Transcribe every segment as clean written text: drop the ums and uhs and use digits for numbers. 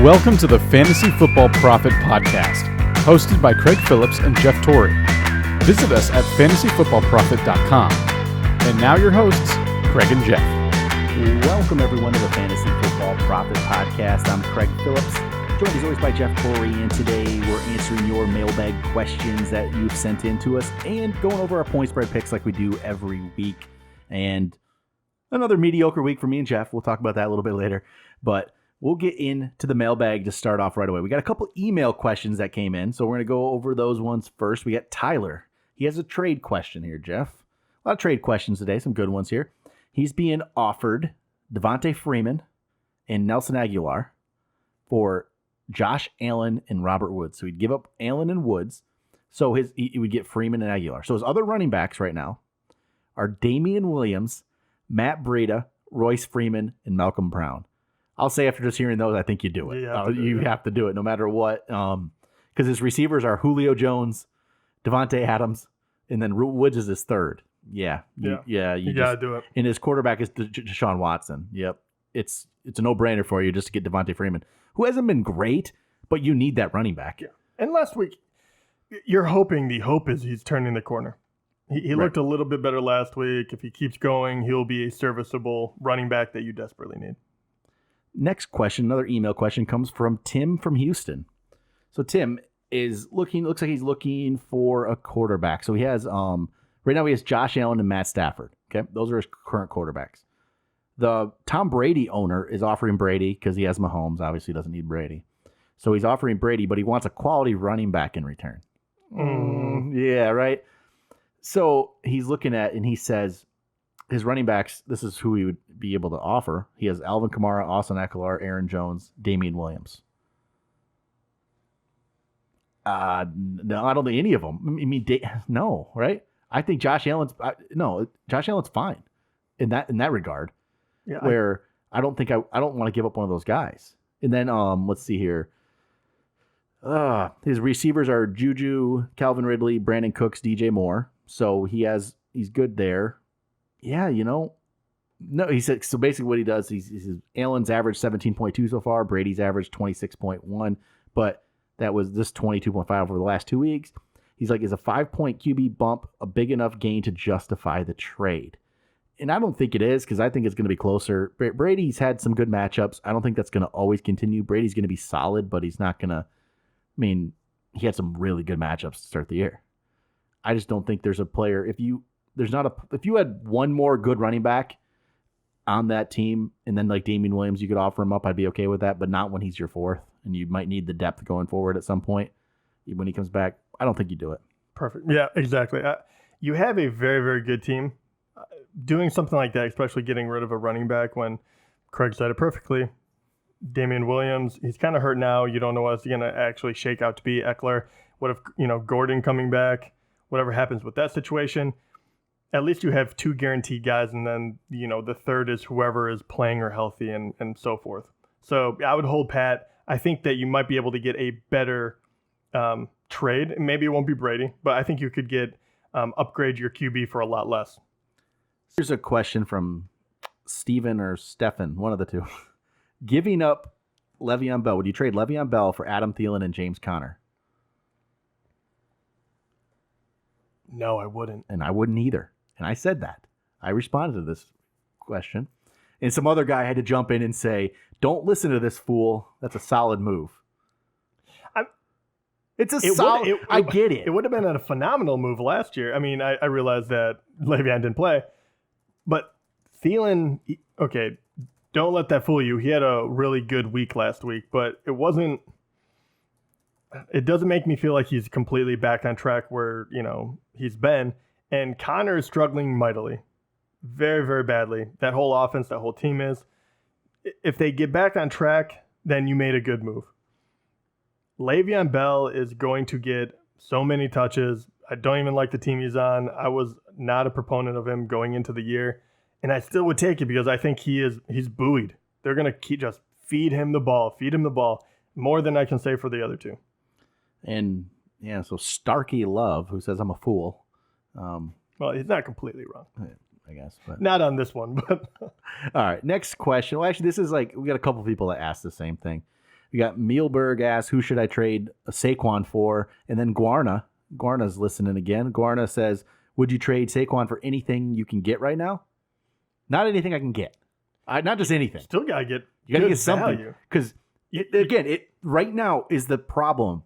Welcome to the Fantasy Football Prophet Podcast, hosted by Craig Phillips and Jeff Torrey. Visit us at fantasyfootballprophet.com. And now your hosts, Craig and Jeff. Welcome everyone to the Fantasy Football Prophet Podcast. I'm Craig Phillips, joined as always by Jeff Torrey, and today we're answering your mailbag questions that you've sent in to us and going over our point spread picks like we do every week. And another mediocre week for me and Jeff. We'll talk about that a little bit later, but we'll get into the mailbag to start off right away. We got a couple email questions that came in, so we're going to go over those ones first. We got Tyler. He has a trade question here, Jeff. A lot of trade questions today, some good ones here. He's being offered Devontae Freeman and Nelson Aguilar for Josh Allen and Robert Woods. So he'd give up Allen and Woods, so he would get Freeman and Aguilar. So his other running backs right now are Damian Williams, Matt Breida, Royce Freeman, and Malcolm Brown. I'll say after just hearing those, I think you do it. You have to do it no matter what. Because his receivers are Julio Jones, Devontae Adams, and then Woods is his third. You got to do it. And his quarterback is Deshaun Watson. Yep. It's a no-brainer for you just to get Devontae Freeman, who hasn't been great, but you need that running back. Yeah. And last week, you're hoping the hope is he's turning the corner. He looked a little bit better last week. If he keeps going, he'll be a serviceable running back that you desperately need. Next question, another email question, comes from Tim from Houston. So Tim looks like he's looking for a quarterback. So he has right now he has Josh Allen and Matt Stafford. Okay, those are his current quarterbacks. The Tom Brady owner is offering Brady because he has Mahomes. Obviously, doesn't need Brady, so he's offering Brady, but he wants a quality running back in return. Yeah, right. So he's looking at, and he says his running backs, this is who he would be able to offer. He has Alvin Kamara, Austin Eckler, Aaron Jones, Damian Williams. No, I don't think any of them. I mean, no, right? I think Josh Allen's fine in that regard. Yeah, where I don't want to give up one of those guys. And then let's see here. His receivers are Juju, Calvin Ridley, Brandon Cooks, DJ Moore. So he's good there. Yeah, no, he said, so basically what he does, he's Allen's averaged 17.2 so far, Brady's averaged 26.1, but that was this 22.5 over the last 2 weeks. He's like, is a 5-point QB bump a big enough gain to justify the trade? And I don't think it is, because I think it's going to be closer. Brady's had some good matchups. I don't think that's going to always continue. Brady's going to be solid, but he's not going to, he had some really good matchups to start the year. I just don't think there's a player, if you had one more good running back on that team, and then like Damian Williams, you could offer him up, I'd be okay with that, but not when he's your fourth, and you might need the depth going forward at some point when he comes back. I don't think you do it. Perfect. Yeah, exactly. You have a very, very good team. Doing something like that, especially getting rid of a running back when Craig said it perfectly. Damian Williams, he's kind of hurt now. You don't know what's going to actually shake out to be. Eckler, what if, Gordon coming back, whatever happens with that situation. At least you have two guaranteed guys, and then, the third is whoever is playing or healthy and so forth. So I would hold pat. I think that you might be able to get a better trade. Maybe it won't be Brady, but I think you could get upgrade your QB for a lot less. Here's a question from Steven or Stefan, one of the two. Giving up Le'Veon Bell. Would you trade Le'Veon Bell for Adam Thielen and James Conner? No, I wouldn't. And I wouldn't either. And I said that. I responded to this question. And some other guy had to jump in and say, don't listen to this fool. That's a solid move. I get it. It would have been a phenomenal move last year. I realized that Le'Veon didn't play. But Thielen, okay, don't let that fool you. He had a really good week last week, but it doesn't make me feel like he's completely back on track where, he's been. And Connor is struggling mightily, very, very badly. That whole offense, that whole team is. If they get back on track, then you made a good move. Le'Veon Bell is going to get so many touches. I don't even like the team he's on. I was not a proponent of him going into the year, and I still would take it because I think he's buoyed. They're going to just feed him the ball, more than I can say for the other two. And, yeah, so Starkey Love, who says I'm a fool. Well, he's not completely wrong. I guess. But. Not on this one, but. All right, next question. Well, actually, this is we got a couple people that asked the same thing. We got Mailbag asks, who should I trade a Saquon for? And then Guarna's listening again. Guarna says, would you trade Saquon for anything you can get right now? Not anything I can get. Not just anything. Still got to get You got to get something. Because, again, right now is the problem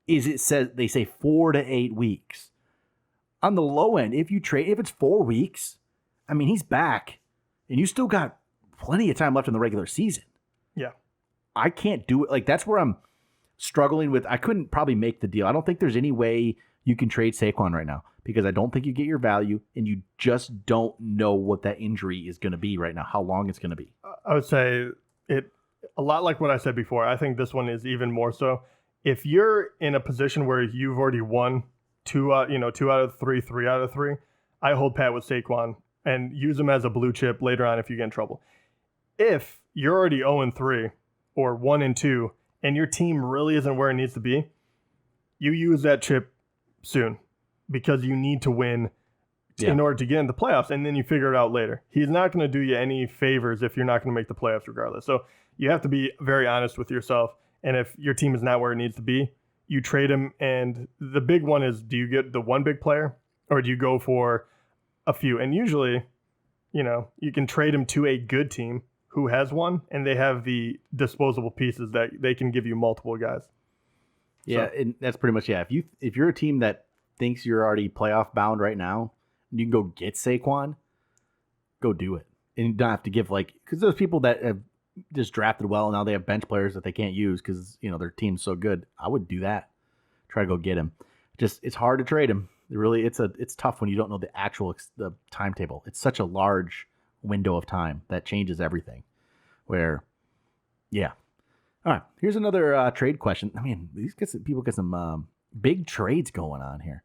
is it says they say 4 to 8 weeks. On the low end, if it's 4 weeks, I mean, he's back, and you still got plenty of time left in the regular season. Yeah. I can't do it. Like, that's where I'm struggling with. I couldn't probably make the deal. I don't think there's any way you can trade Saquon right now because I don't think you get your value, and you just don't know what that injury is going to be right now, how long it's going to be. I would say it a lot like what I said before. I think this one is even more so. If you're in a position where you've already won 2 out of 3, 3 out of 3, I hold pat with Saquon and use him as a blue chip later on if you get in trouble. If you're already 0-3 or 1-2 and your team really isn't where it needs to be, you use that chip soon because you need to win in order to get into the playoffs, and then you figure it out later. He's not going to do you any favors if you're not going to make the playoffs regardless. So you have to be very honest with yourself, and if your team is not where it needs to be, you trade him. And the big one is, do you get the one big player or do you go for a few? And usually, you can trade him to a good team who has one, and they have the disposable pieces that they can give you multiple guys. Yeah, and that's pretty much, if you're a team that thinks you're already playoff bound right now, and you can go get Saquon, go do it. And you don't have to give because there's people that have just drafted well, and now they have bench players that they can't use because, their team's so good. I would do that. Try to go get him. It's hard to trade him. It's tough when you don't know the timetable. It's such a large window of time that changes everything. All right, here's another trade question. I mean, people get some big trades going on here.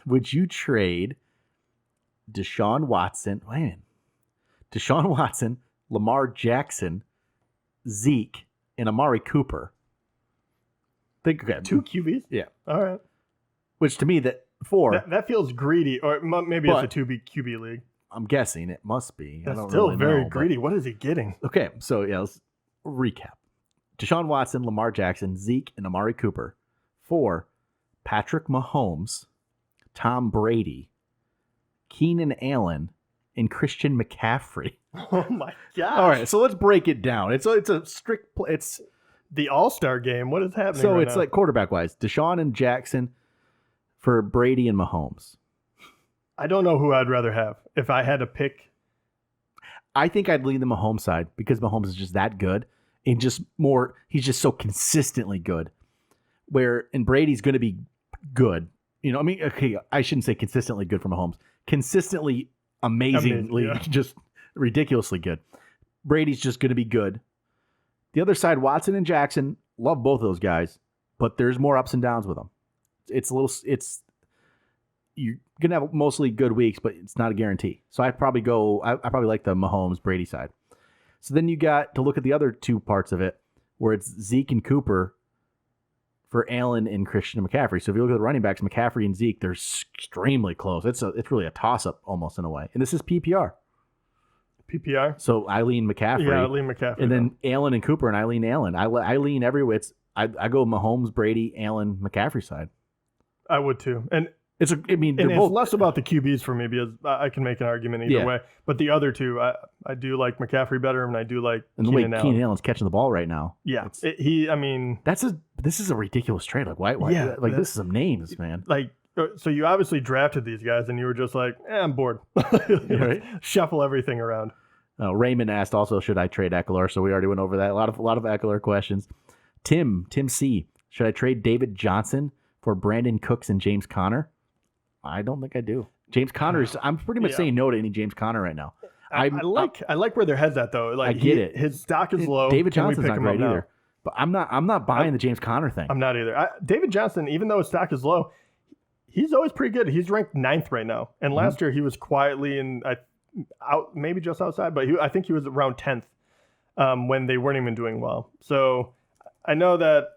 Would you trade Deshaun Watson, Lamar Jackson, Zeke, and Amari Cooper? Think 2 QBs? Yeah. All right. Which to me, that feels greedy, or maybe it's a 2 QB league. I'm guessing it must be. That's still very greedy. What is he getting? Okay, so let's recap. Deshaun Watson, Lamar Jackson, Zeke, and Amari Cooper for Patrick Mahomes, Tom Brady, Keenan Allen, and Christian McCaffrey. Oh my gosh. All right, so let's break it down. It's a strict it's the All-Star game. What is happening so right it's now? like quarterback wise, Deshaun and Jackson for Brady and Mahomes. I don't know who I'd rather have if I had to pick. I think I'd lean the Mahomes side because Mahomes is just that good and he's just so consistently good. And Brady's going to be good. I shouldn't say consistently good for Mahomes. Consistently amazingly, just ridiculously good. Brady's just going to be good. The other side, Watson and Jackson, love both of those guys, but there's more ups and downs with them. You're going to have mostly good weeks, but it's not a guarantee. So I probably like the Mahomes Brady side. So then you got to look at the other two parts of it where it's Zeke and Cooper for Allen and Christian McCaffrey. So if you look at the running backs, McCaffrey and Zeke, they're extremely close. It's really a toss-up almost in a way. And this is PPR. PPR? So I lean McCaffrey. Yeah, I lean McCaffrey. And then Allen and Cooper, and I lean Allen. I lean everywhere. I go Mahomes, Brady, Allen, McCaffrey side. I would too. And it's both less about the QBs for me because I can make an argument either way. But the other two, I do like McCaffrey better, and I do like Keenan Allen. Keenan Allen's catching the ball right now. Yeah, this is a ridiculous trade. Like why? Yeah, this is some names, man. Like, so you obviously drafted these guys, and you were just like, I'm bored. Right? Shuffle everything around. Raymond asked also, should I trade Eckler? So we already went over that. A lot of Eckler questions. Tim C, should I trade David Johnson for Brandon Cooks and James Conner? I don't think I do. James Conner's. I'm pretty much saying no to any James Conner right now. I like where their head's at though. Like I get it. His stock is low. David Johnson's not great either. But I'm not buying the James Conner thing. I'm not either. David Johnson, even though his stock is low, he's always pretty good. He's ranked 9th right now. And last year he was quietly out, maybe just outside, but I think he was around 10th when they weren't even doing well. So I know that.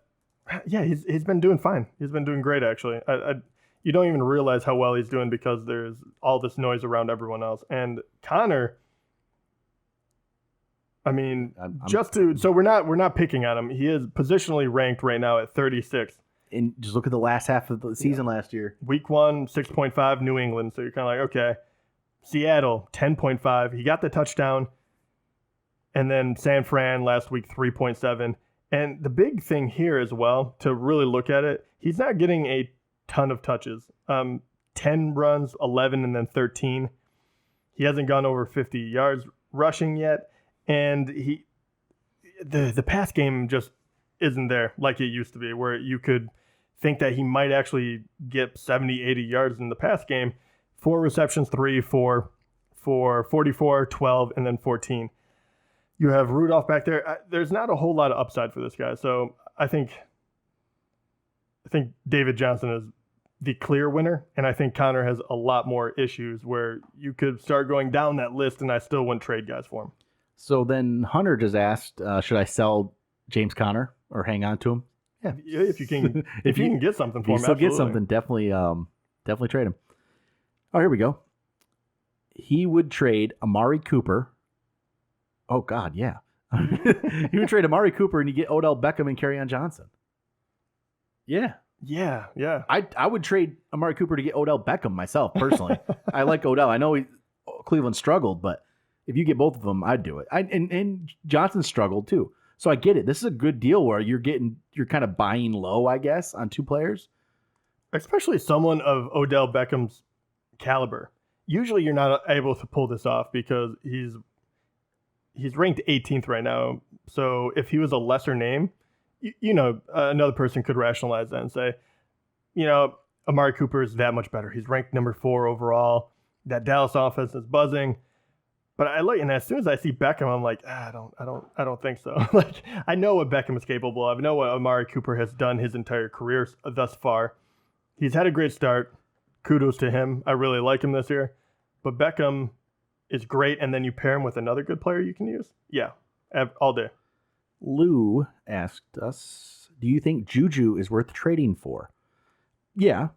Yeah, he's been doing fine. He's been doing great actually. You don't even realize how well he's doing because there's all this noise around everyone else. And Connor, I mean, I'm- so we're not picking on him. He is positionally ranked right now at 36. And just look at the last half of the season last year. Week 1, 6.5, New England. So you're kind of like, okay. Seattle, 10.5. He got the touchdown. And then San Fran last week, 3.7. And the big thing here as well, to really look at it, he's not getting a ton of touches. 10 runs, 11, and then 13. He hasn't gone over 50 yards rushing yet. And the pass game just isn't there like it used to be, where you could think that he might actually get 70, 80 yards in the pass game. 4 receptions, 3 for 44, 12, and then 14. You have Rudolph back there. There's not a whole lot of upside for this guy. So I think David Johnson is the clear winner, and I think Connor has a lot more issues where you could start going down that list, and I still wouldn't trade guys for him. So then Hunter just asked, should I sell James Conner or hang on to him? Yeah, if you can, if you can get something for him, still get absolutely. something, definitely trade him. Oh, here we go. He would trade Amari Cooper. Oh God, yeah. He would trade Amari Cooper and you get Odell Beckham and Kerryon Johnson. Yeah. Yeah. I would trade Amari Cooper to get Odell Beckham myself, personally. I like Odell. I know Cleveland struggled, but if you get both of them, I'd do it. And Johnson struggled too. So I get it. This is a good deal where you're kind of buying low, I guess, on 2 players. Especially someone of Odell Beckham's caliber. Usually you're not able to pull this off because he's ranked 18th right now. So if he was a lesser name, another person could rationalize that and say, Amari Cooper is that much better. He's ranked number 4 overall. That Dallas offense is buzzing. But and as soon as I see Beckham, I'm like, I don't think so. Like, I know what Beckham is capable of. I know what Amari Cooper has done his entire career thus far. He's had a great start. Kudos to him. I really like him this year. But Beckham is great, and then you pair him with another good player you can use. Yeah, all day. Lou asked us, do you think Juju is worth trading for? Yeah,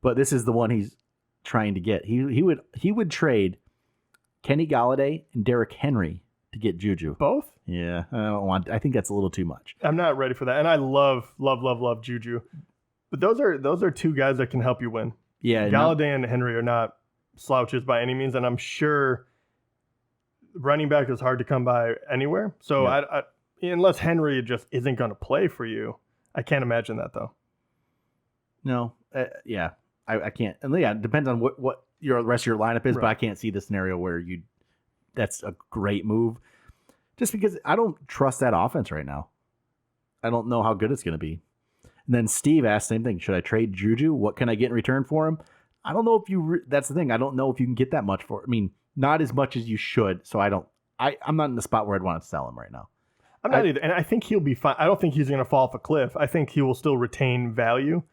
but this is the one he's trying to get. He would trade Kenny Golladay and Derrick Henry to get Juju. Both? Yeah, I think that's a little too much. I'm not ready for that. And I love Juju. But those are 2 guys that can help you win. Yeah. Golladay and Henry are not slouches by any means, and I'm sure running back is hard to come by anywhere. So yeah. I unless Henry just isn't going to play for you, I can't imagine that though. No, yeah, I can't. And yeah, it depends on what your rest of your lineup is, right. But I can't see the scenario where that's a great move. Just because I don't trust that offense right now. I don't know how good it's going to be. And then Steve asked the same thing. Should I trade Juju? What can I get in return for him? I don't know if that's the thing. I don't know if you can get that much for. I mean, not as much as you should. So I'm not in the spot where I'd want to sell him right now. I'm not either. And I think he'll be fine. I don't think he's going to fall off a cliff. I think he will still retain value.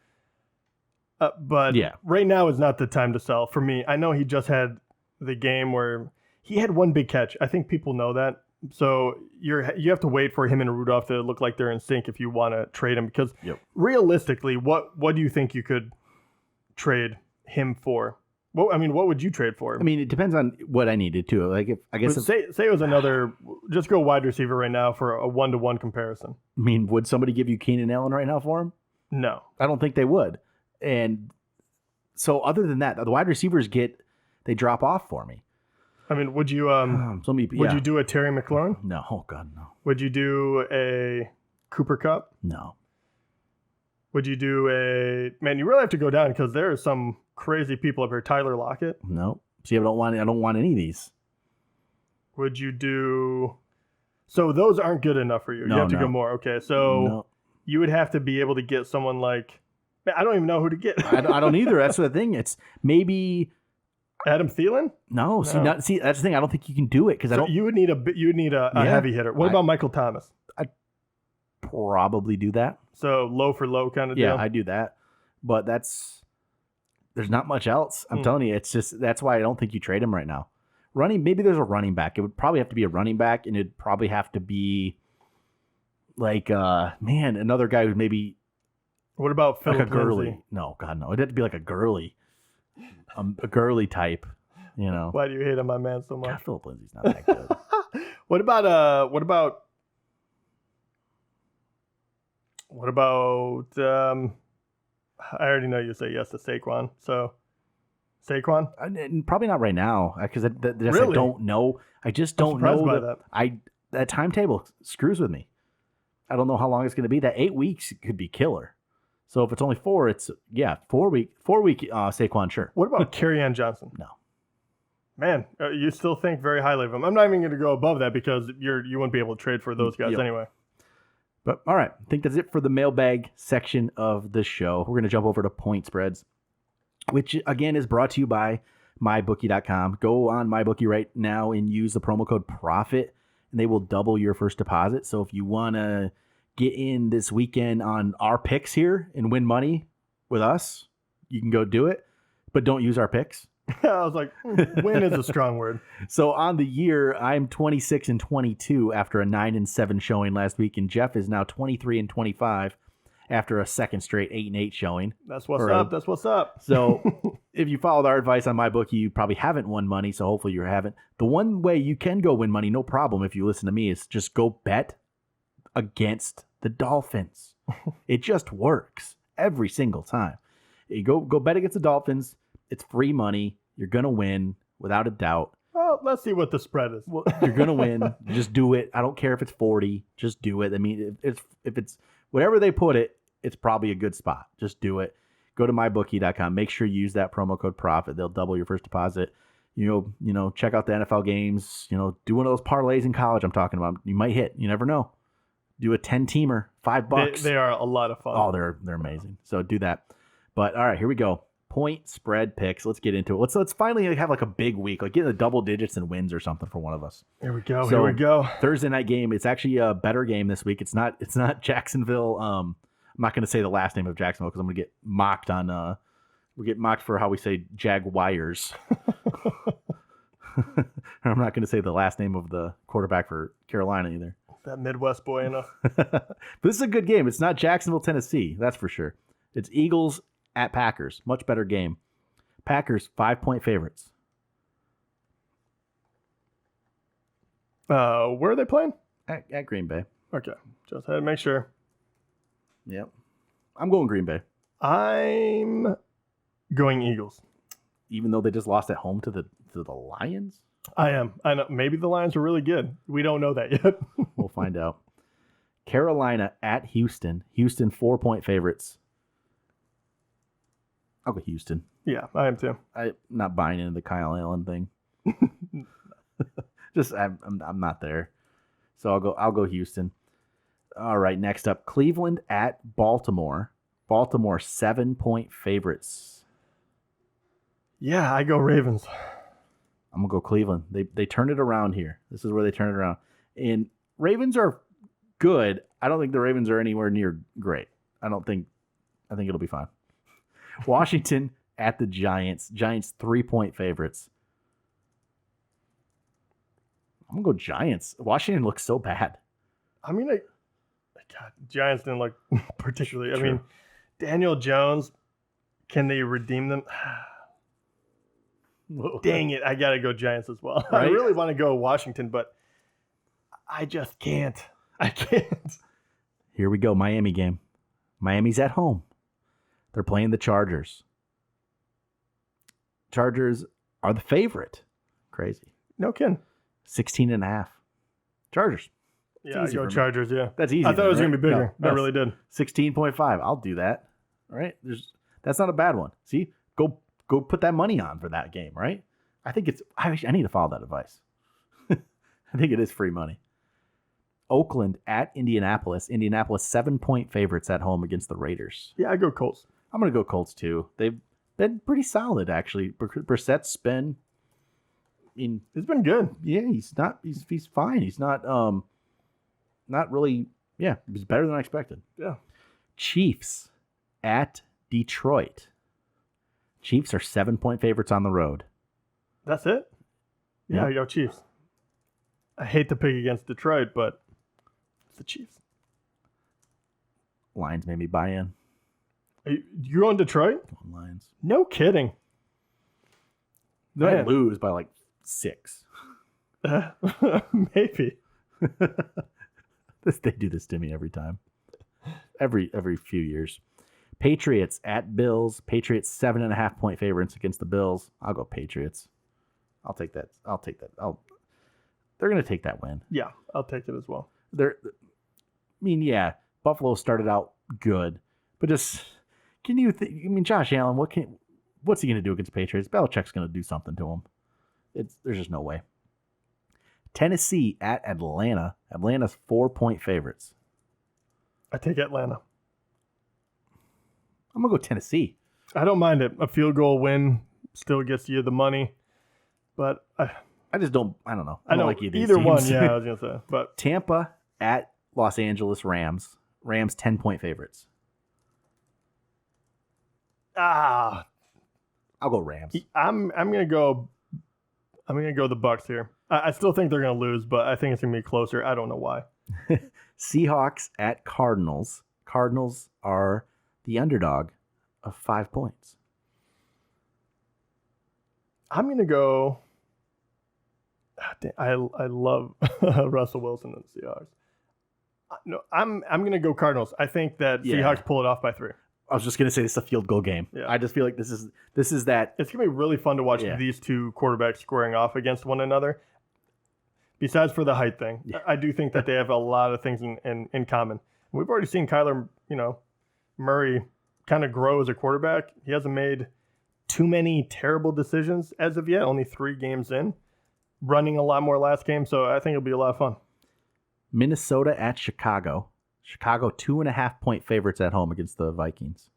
But yeah, right now is not the time to sell for me. I know he just had the game where he had one big catch. I think people know that. So you have to wait for him and Rudolph to look like they're in sync if you want to trade him. Because realistically, what do you think you could trade him for? What would you trade for him? I mean, it depends on what I needed to. Like, say it was another. Just go wide receiver right now for a 1-to-1 comparison. I mean, would somebody give you Keenan Allen right now for him? No, I don't think they would. And so, other than that, the wide receivers they drop off for me. I mean, would you you do a Terry McLaurin? No, oh God, no. Would you do a Cooper Kupp? No. Would you do you really have to go down because there are some crazy people up here. Tyler Lockett? No. See, I don't want any of these. Would you do? So those aren't good enough for you. No, you have to go more. Okay, so you would have to be able to get someone like. I don't even know who to get. I don't either. That's the thing. It's maybe Adam Thielen. No. See, that's the thing. I don't think you can do it because You would need a heavy hitter. What about Michael Thomas? I'd probably do that. So low for low kind of deal. Yeah, I do that. But there's not much else. I'm telling you, it's just that's why I don't think you trade him right now. Maybe there's a running back. It would probably have to be a running back, and it'd probably have to be like another guy who maybe. What about Philip like a Gurley? Lindsay? No, God, no. It'd have to be like a Gurley, a Gurley type. Why do you hate him, my man, so much? God, Philip Lindsay's not that good. What about I already know you say yes to Saquon. So Saquon? And probably not right now because I Really? don't know. I just I'm don't surprised know by that timetable screws with me. I don't know how long it's going to be. That 8 weeks could be killer. So if it's only 4, it's 4 week Saquon, sure. What about Kerryon Johnson? No. Man, you still think very highly of him. I'm not even going to go above that because you wouldn't be able to trade for those guys anyway. But all right, I think that's it for the mailbag section of the show. We're going to jump over to point spreads, which again is brought to you by mybookie.com. Go on MyBookie right now and use the promo code PROFIT, and they will double your first deposit. So if you want to get in this weekend on our picks here and win money with us, you can go do it, but don't use our picks. I was like, win is a strong word. So on the year, I'm 26-22 after a 9-7 showing last week, and Jeff is now 23-25 after a second straight 8-8 showing. That's what's up. That's what's up. So if you followed our advice on MyBookie, you probably haven't won money, so hopefully you haven't. The one way you can go win money, no problem, if you listen to me, is just go bet against the Dolphins. It just works every single time. You go bet against the Dolphins. It's free money. You're going to win without a doubt. Well, let's see what the spread is. Well, you're going to win. Just do it. I don't care if it's 40. Just do it. I mean, if it's whatever they put it, it's probably a good spot. Just do it. Go to mybookie.com. Make sure you use that promo code PROFIT. They'll double your first deposit. You know, check out the NFL games. You know, do one of those parlays in college I'm talking about. You might hit. You never know. Do a 10-teamer, $5. They are a lot of fun. Oh, they're amazing. So do that. But all right, here we go. Point spread picks. Let's get into it. Let's finally have like a big week, like get in the double digits and wins or something for one of us. Here we go. So, here we go. Thursday night game. It's actually a better game this week. It's not Jacksonville. I'm not going to say the last name of Jacksonville because I'm going to get mocked on. We get mocked for how we say Jaguars. I'm not going to say the last name of the quarterback for Carolina either. That Midwest boy enough. But this is a good game. It's not Jacksonville, Tennessee. That's for sure. It's Eagles at Packers. Much better game. Packers, 5-point favorites. Where are they playing? At Green Bay. Okay. Just had to make sure. Yep. I'm going Green Bay. I'm going Eagles. Even though they just lost at home to the Lions? I am. I know. Maybe the Lions are really good. We don't know that yet. We'll find out. Carolina at Houston. Houston, 4-point favorites. I'll go Houston. Yeah, I am too. I'm not buying into the Kyle Allen thing. I'm not there. So I'll go Houston. All right, next up, Cleveland at Baltimore. Baltimore, 7-point favorites. Yeah, I go Ravens. I'm going to go Cleveland. They turn it around here. This is where they turn it around. And Ravens are good. I don't think the Ravens are anywhere near great. I think it'll be fine. Washington at the Giants. Giants, 3-point favorites. I'm going to go Giants. Washington looks so bad. I mean, God, Giants didn't look particularly. True. I mean, Daniel Jones, can they redeem them? Dang it, I got to go Giants as well. Right? I really want to go Washington, but I just can't. I can't. Here we go, Miami game. Miami's at home. They're playing the Chargers. Chargers are the favorite. Crazy. No kidding. 16.5. Chargers. Yeah, I go Chargers, yeah. That's easy. I thought it was right? going to be bigger. No, I really did. 16.5. I'll do that. All right. That's not a bad one. See, go put that money on for that game, right? I need to follow that advice. I think it is free money. Oakland at Indianapolis. Indianapolis, 7-point favorites at home against the Raiders. Yeah, I go Colts. I'm going to go Colts too. They've been pretty solid, actually. Brissett's been, He's been good. Yeah, he's fine. He's not really, he's better than I expected. Yeah. Chiefs at Detroit. Chiefs are 7-point favorites on the road. That's it? Yeah, I go Chiefs. I hate to pick against Detroit, but it's the Chiefs. Lions made me buy in. You're on Detroit? Come on, Lions. No kidding. They might lose by like 6. Maybe. They do this to me every time. Every few years. Patriots at Bills. Patriots 7.5 point favorites against the Bills. I'll go Patriots. I'll take that. They're going to take that win. Yeah, I'll take it as well. Buffalo started out good, but just Josh Allen, what's he going to do against the Patriots? Belichick's going to do something to him. There's just no way. Tennessee at Atlanta. Atlanta's 4-point favorites. I take Atlanta. I'm going to go Tennessee. I don't mind it. A field goal win still gets you the money, but I don't know. I don't like either one. Yeah, I was going to say. But Tampa at Los Angeles Rams. Rams 10-point favorites. I'll go Rams. I'm gonna go the Bucks here. I still think they're gonna lose, but I think it's gonna be closer. I don't know why. Seahawks at Cardinals. Cardinals are the underdog of 5 points. I'm gonna go. I love Russell Wilson and the Seahawks. No, I'm gonna go Cardinals. I think that Seahawks pull it off by 3. I was just gonna say this is a field goal game. Yeah. I just feel like this is that. It's gonna be really fun to watch these two quarterbacks squaring off against one another. Besides for the height thing, I do think that they have a lot of things in common. We've already seen Kyler, Murray kind of grow as a quarterback. He hasn't made too many terrible decisions as of yet. Only 3 games in, running a lot more last game. So I think it'll be a lot of fun. Minnesota at Chicago. Chicago 2.5 point favorites at home against the Vikings.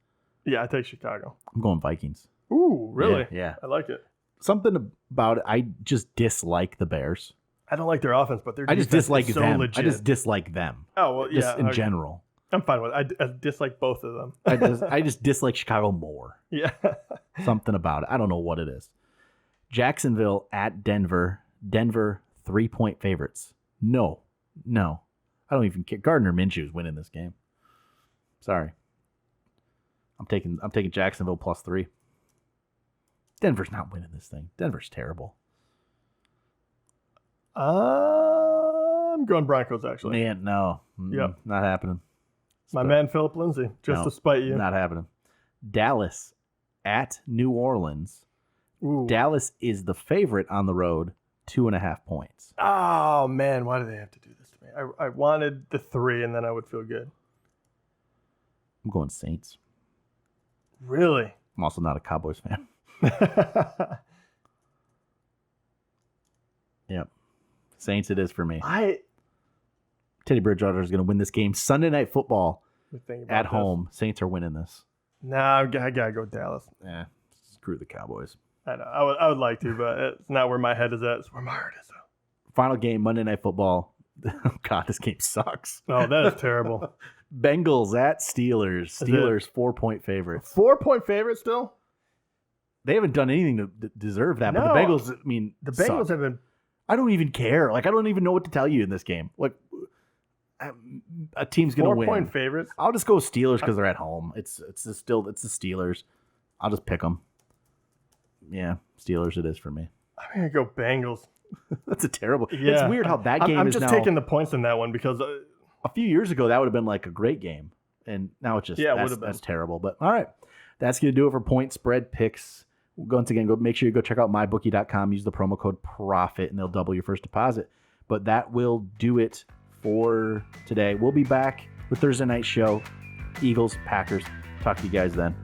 Yeah, I take Chicago. I'm going Vikings. Ooh, really? Yeah. I like it. Something about it, I just dislike the Bears. I don't like their offense, but their I just dislike so them. legit. I just dislike them. Oh, well, yeah. Just in general. I'm fine with it. I dislike both of them. I just dislike Chicago more. Yeah. Something about it. I don't know what it is. Jacksonville at Denver. Denver 3-point favorites. No. I don't even care. Gardner Minshew's winning this game. Sorry. I'm taking Jacksonville +3. Denver's not winning this thing. Denver's terrible. I'm going Broncos, actually. Man, no. Yep. Not happening. My man Philip Lindsay, to spite you. Not happening. Dallas at New Orleans. Ooh. Dallas is the favorite on the road, 2.5 points. Oh, man, why do they have to do this to me? I wanted the 3, and then I would feel good. I'm going Saints. Really? I'm also not a Cowboys fan. Yep. Saints it is for me. Teddy Bridgewater is going to win this game. Sunday Night Football at home. Saints are winning this. Nah, I got to go Dallas. Yeah, screw the Cowboys. I know. I would like to, but it's not where my head is at. It's where my heart is. Final game, Monday Night Football. Oh, God, this game sucks. Oh, that is terrible. Bengals at Steelers. Steelers 4-point favorites. 4-point favorite still? They haven't done anything to deserve that. No. But the Bengals, the Bengals have been. I don't even care. I don't even know what to tell you in this game. A team's going to win. 4-point favorites. I'll just go Steelers because they're at home. It's the Steelers. I'll just pick them. Yeah, Steelers it is for me. I'm going to go Bengals. That's a terrible. Yeah. It's weird how that game I'm is just now, taking the points in that one because a few years ago that would have been a great game, and now it's just that's terrible. But all right, that's going to do it for point spread picks. Once again, make sure you go check out mybookie.com. Use the promo code PROFIT, and they'll double your first deposit. But that will do it for today. We'll be back with Thursday night show. Eagles, Packers. Talk to you guys then.